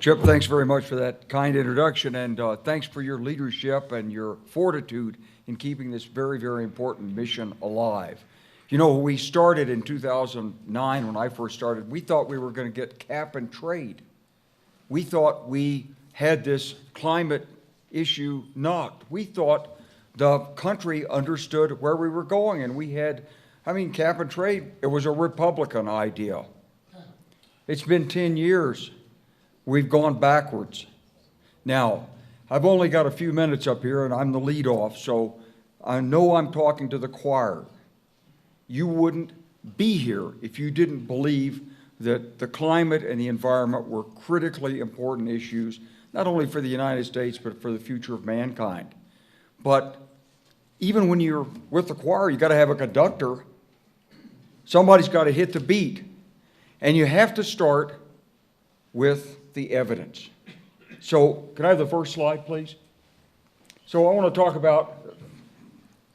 Chip, thanks very much for that kind introduction, and thanks for your leadership and your fortitude in keeping this very, very important mission alive. You know, we started in 2009, when I first started, we thought we were going to get cap and trade. We thought we had this climate issue knocked. We thought the country understood where we were going, and we had, cap and trade, it was a Republican idea. It's been 10 years. We've gone backwards. Now, I've only got a few minutes up here, and I'm the lead off, so I know I'm talking to the choir. You wouldn't be here if you didn't believe that the climate and the environment were critically important issues, not only for the United States, but for the future of mankind. But even when you're with the choir, you got to have a conductor. Somebody's got to hit the beat. And you have to start with the evidence. So, can I have the first slide, please? So I want to talk about,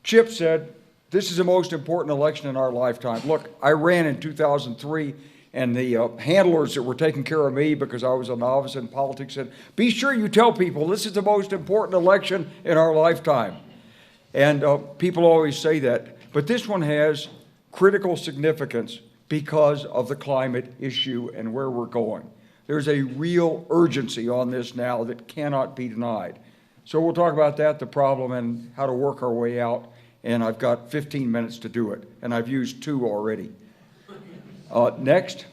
Chip said, this is the most important election in our lifetime. Look, I ran in 2003, and the handlers that were taking care of me because I was a novice in politics said, be sure you tell people this is the most important election in our lifetime. And people always say that. But this one has critical significance because of the climate issue and where we're going. There's a real urgency on this now that cannot be denied. So we'll talk about that, the problem, and how to work our way out. And I've got 15 minutes to do it, and I've used 2 already. Next.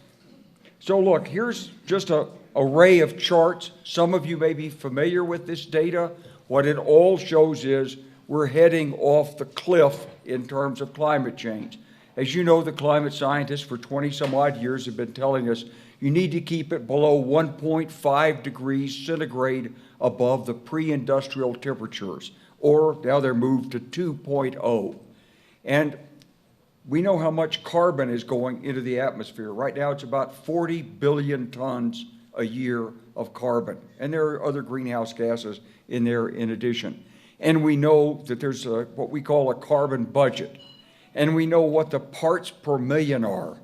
So look, here's just an array of charts. Some of you may be familiar with this data. What it all shows is we're heading off the cliff in terms of climate change. As you know, the climate scientists for 20 some odd years have been telling us you need to keep it below 1.5 degrees centigrade above the pre-industrial temperatures, or now they're moved to 2.0. And we know how much carbon is going into the atmosphere. Right now it's about 40 billion tons a year of carbon. And there are other greenhouse gases in there in addition. And we know that there's what we call a carbon budget. And we know what the parts per million are.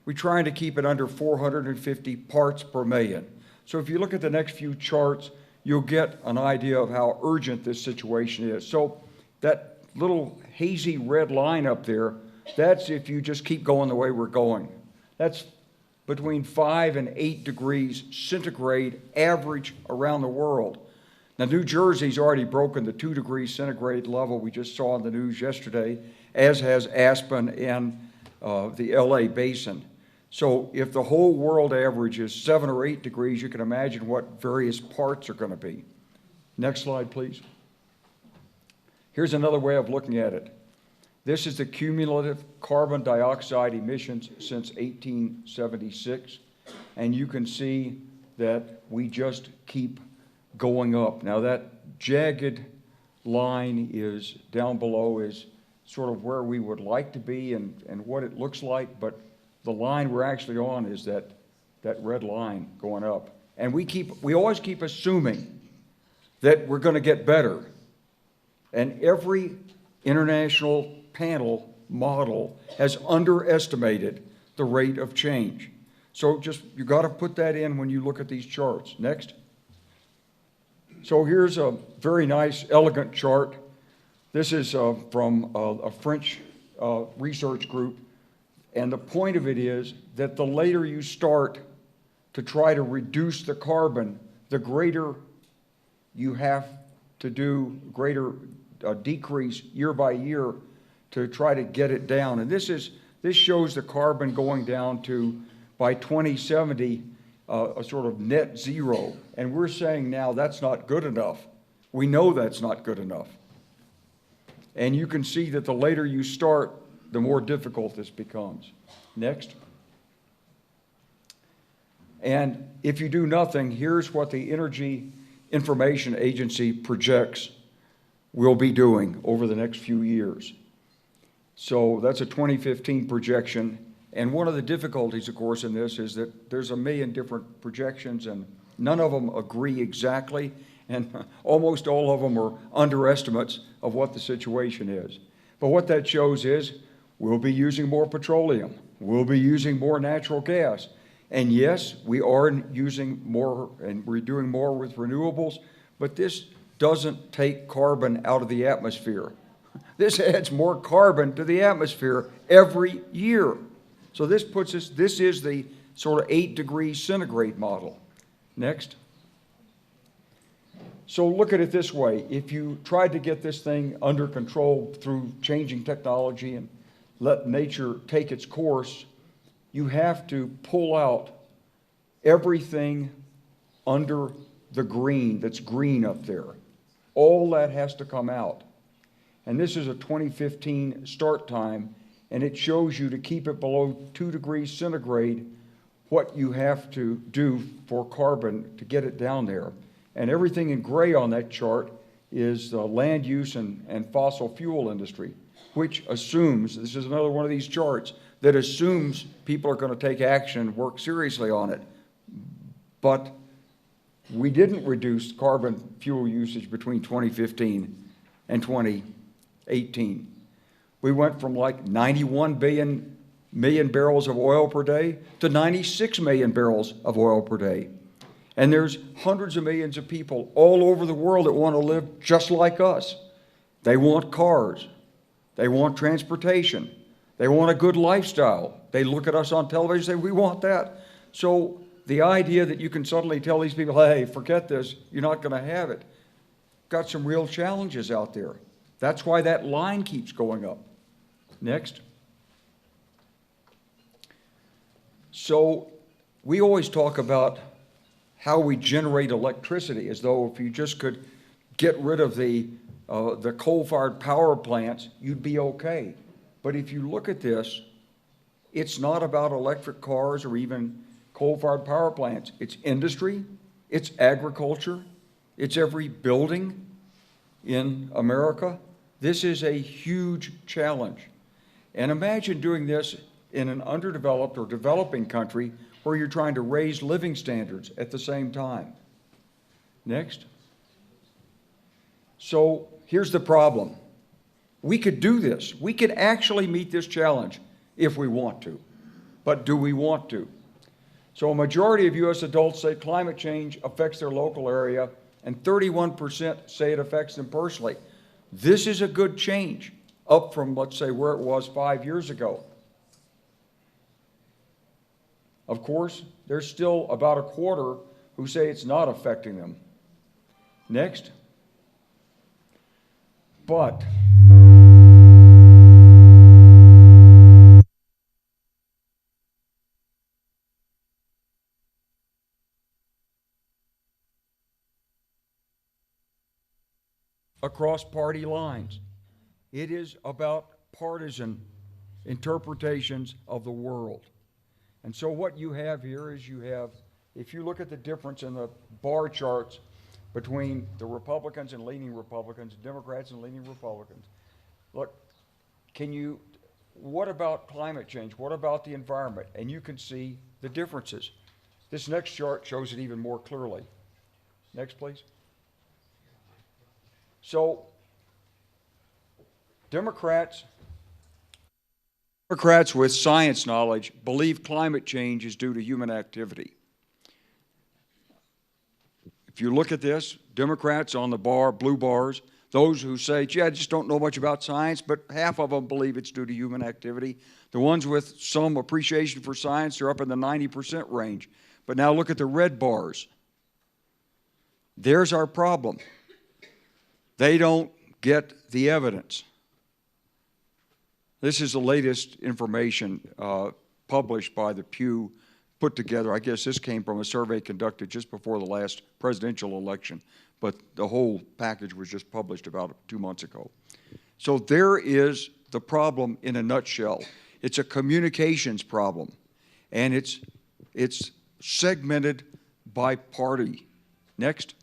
We're trying to keep it under 450 parts per million. So if you look at the next few charts, you'll get an idea of how urgent this situation is. So that little hazy red line up there, that's if you just keep going the way we're going. That's between 5 and 8 degrees centigrade average around the world. Now, New Jersey's already broken the 2 degrees centigrade level we just saw in the news yesterday, as has Aspen and the LA basin. So if the whole world average is 7 or 8 degrees, you can imagine what various parts are going to be. Next slide, please. Here's another way of looking at it. This is the cumulative carbon dioxide emissions since 1876, and you can see that we just keep going up. Now that jagged line is down below is sort of where we would like to be and what it looks like, but the line we're actually on is that red line going up. And we always keep assuming that we're going to get better. And every international panel model has underestimated the rate of change. So just, you got to put that in when you look at these charts. Next. So here's a very nice, elegant chart. This is from a French research group. And the point of it is that the later you start to try to reduce the carbon, the greater you have to do, greater decrease year by year to try to get it down. And this shows the carbon going down to, by 2070, a sort of net zero. And we're saying now that's not good enough. We know that's not good enough. And you can see that the later you start, the more difficult this becomes. Next. And if you do nothing, here's what the Energy Information Agency projects we'll be doing over the next few years. So that's a 2015 projection. And one of the difficulties, of course, in this is that there's a million different projections and none of them agree exactly. And almost all of them are underestimates of what the situation is. But what that shows is we'll be using more petroleum. We'll be using more natural gas. And yes, we are using more, and we're doing more with renewables, but this doesn't take carbon out of the atmosphere. This adds more carbon to the atmosphere every year. So this puts us, this is the sort of 8 degrees centigrade model. Next. So look at it this way. If you tried to get this thing under control through changing technology and let nature take its course, you have to pull out everything under the green, that's green up there. All that has to come out. And this is a 2015 start time, and it shows you to keep it below 2 degrees centigrade what you have to do for carbon to get it down there. And everything in gray on that chart is the land use and fossil fuel industry, which assumes, this is another one of these charts, that assumes people are going to take action and work seriously on it. But we didn't reduce carbon fuel usage between 2015 and 2018. We went from like 91 million barrels of oil per day to 96 million barrels of oil per day. And there's hundreds of millions of people all over the world that want to live just like us. They want cars. They want transportation. They want a good lifestyle. They look at us on television and say, we want that. So the idea that you can suddenly tell these people, hey, forget this, you're not going to have it, got some real challenges out there. That's why that line keeps going up. Next. So we always talk about how we generate electricity, as though if you just could get rid of the coal-fired power plants, you'd be okay. But if you look at this, it's not about electric cars or even coal-fired power plants. It's industry, it's agriculture, it's every building in America. This is a huge challenge. And imagine doing this in an underdeveloped or developing country where you're trying to raise living standards at the same time. Next. So here's the problem. We could do this. We could actually meet this challenge if we want to. But do we want to? So a majority of U.S. adults say climate change affects their local area, and 31% say it affects them personally. This is a good change, up from, let's say, where it was 5 years ago. Of course, there's still about a quarter who say it's not affecting them. Next. But across party lines, it is about partisan interpretations of the world. And so what you have here is you have, if you look at the difference in the bar charts between the Republicans and leaning Republicans, Democrats and leaning Republicans, look, what about climate change? What about the environment? And you can see the differences. This next chart shows it even more clearly. Next, please. So, Democrats with science knowledge believe climate change is due to human activity. If you look at this, Democrats on the bar, blue bars, those who say, gee, I just don't know much about science, but half of them believe it's due to human activity. The ones with some appreciation for science are up in the 90% range. But now look at the red bars. There's our problem. They don't get the evidence. This is the latest information published by the Pew, put together. I guess this came from a survey conducted just before the last presidential election, but the whole package was just published about 2 months ago. So there is the problem in a nutshell. It's a communications problem, and it's segmented by party. Next.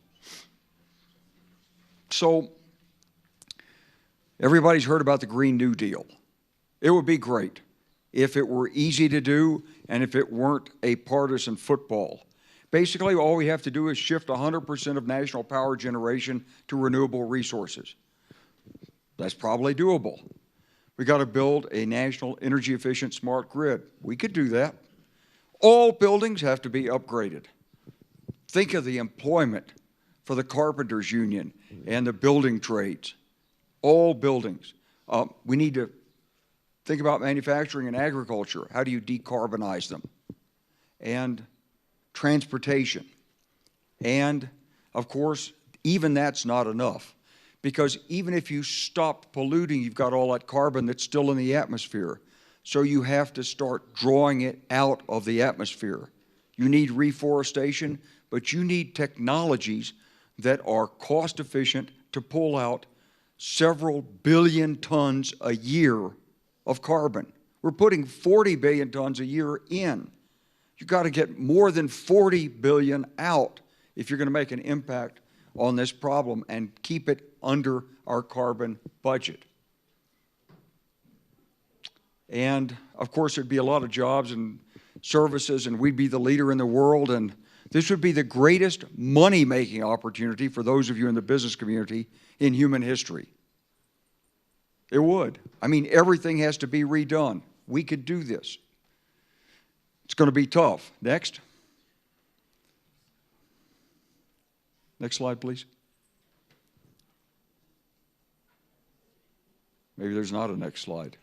So everybody's heard about the Green New Deal. It would be great if it were easy to do and if it weren't a partisan football. Basically, all we have to do is shift 100% of national power generation to renewable resources. That's probably doable. We got to build a national energy efficient smart grid. We could do that. All buildings have to be upgraded. Think of the employment for the carpenters union and the building trades. All buildings. We need to think about manufacturing and agriculture. How do you decarbonize them? And transportation. And, of course, even that's not enough. Because even if you stop polluting, you've got all that carbon that's still in the atmosphere. So you have to start drawing it out of the atmosphere. You need reforestation, but you need technologies that are cost efficient to pull out several billion tons a year of carbon. We're putting 40 billion tons a year in. You've got to get more than 40 billion out if you're going to make an impact on this problem and keep it under our carbon budget. And of course, there'd be a lot of jobs and services, and we'd be the leader in the world, and this would be the greatest money-making opportunity for those of you in the business community in human history. It would. I mean, everything has to be redone. We could do this. It's going to be tough. Next. Next slide, please. Maybe there's not a next slide.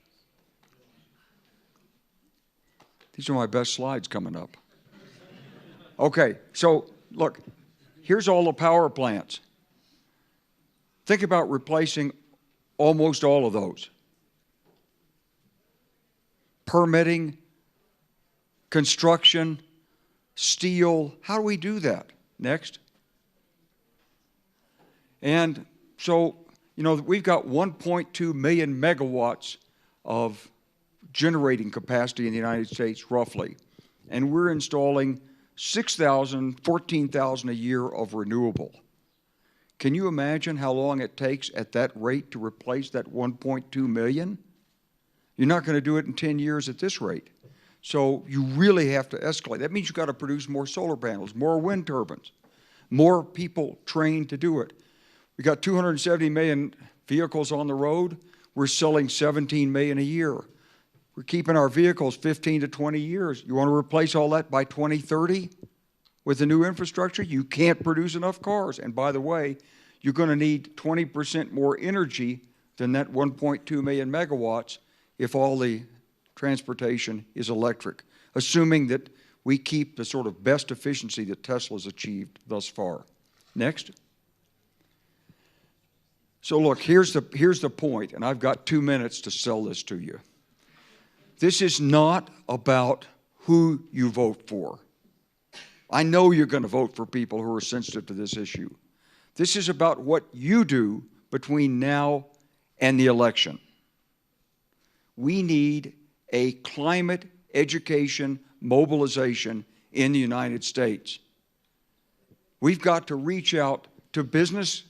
These are my best slides coming up. Okay, so look, here's all the power plants. Think about replacing almost all of those. Permitting, construction, steel, how do we do that? Next. And so, you know, we've got 1.2 million megawatts of generating capacity in the United States, roughly. And we're installing 6,000, 14,000 a year of renewable. Can you imagine how long it takes at that rate to replace that 1.2 million? You're not going to do it in 10 years at this rate. So you really have to escalate. That means you've got to produce more solar panels, more wind turbines, more people trained to do it. We got 270 million vehicles on the road. We're selling 17 million a year. We're keeping our vehicles 15 to 20 years. You want to replace all that by 2030 with the new infrastructure? You can't produce enough cars. And by the way, you're going to need 20% more energy than that 1.2 million megawatts if all the transportation is electric, assuming that we keep the sort of best efficiency that Tesla's achieved thus far. Next. So look, here's the point, and I've got 2 minutes to sell this to you. This is not about who you vote for. I know you're going to vote for people who are sensitive to this issue. This is about what you do between now and the election. We need a climate education mobilization in the United States. We've got to reach out to business,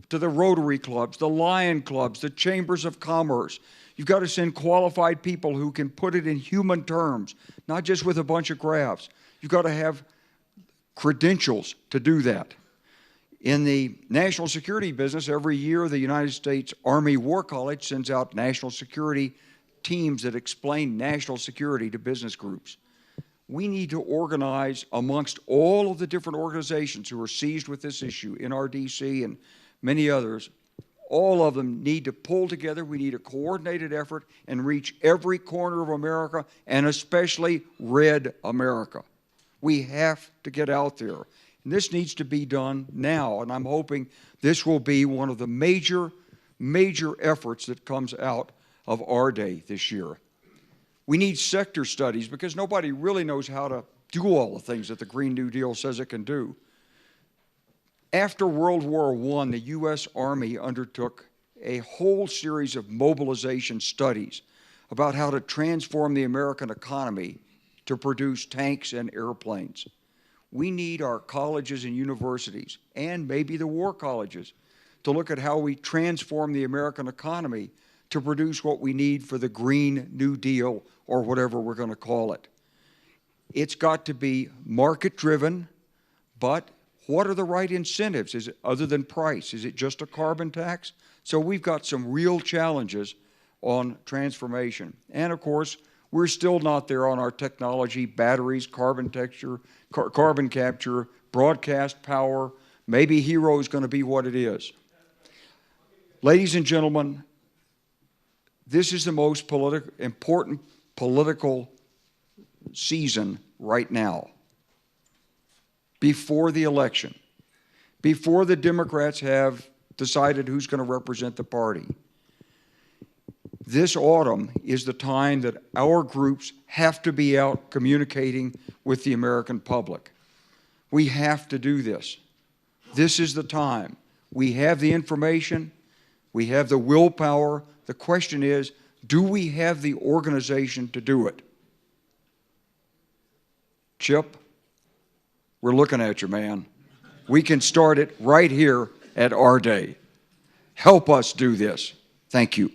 to the Rotary clubs, the Lion clubs, the chambers of commerce. You've got to send qualified people who can put it in human terms, not just with a bunch of graphs. You've got to have credentials to do that. In the national security business, every year the United States Army War College sends out national security teams that explain national security to business groups. We need to organize amongst all of the different organizations who are seized with this issue, NRDC and many others. All of them need to pull together. We need a coordinated effort and reach every corner of America, and especially red America. We have to get out there. And this needs to be done now, and I'm hoping this will be one of the major efforts that comes out of AREDAY this year. We need sector studies because nobody really knows how to do all the things that the Green New Deal says it can do. After World War I, the U.S. Army undertook a whole series of mobilization studies about how to transform the American economy to produce tanks and airplanes. We need our colleges and universities, and maybe the war colleges, to look at how we transform the American economy to produce what we need for the Green New Deal, or whatever we're going to call it. It's got to be market-driven, but what are the right incentives? Is it other than price? Is it just a carbon tax? So we've got some real challenges on transformation. And of course, We're still not there on our technology, batteries, carbon capture, broadcast power. Maybe HERO is going to be what it is. Ladies and gentlemen, this is the most important political season right now. Before the election, before the Democrats have decided who's going to represent the party. This autumn is the time that our groups have to be out communicating with the American public. We have to do this. This is the time. We have the information. We have the willpower. The question is, do we have the organization to do it? Chip, we're looking at you, man. We can start it right here at AREDAY. Help us do this. Thank you.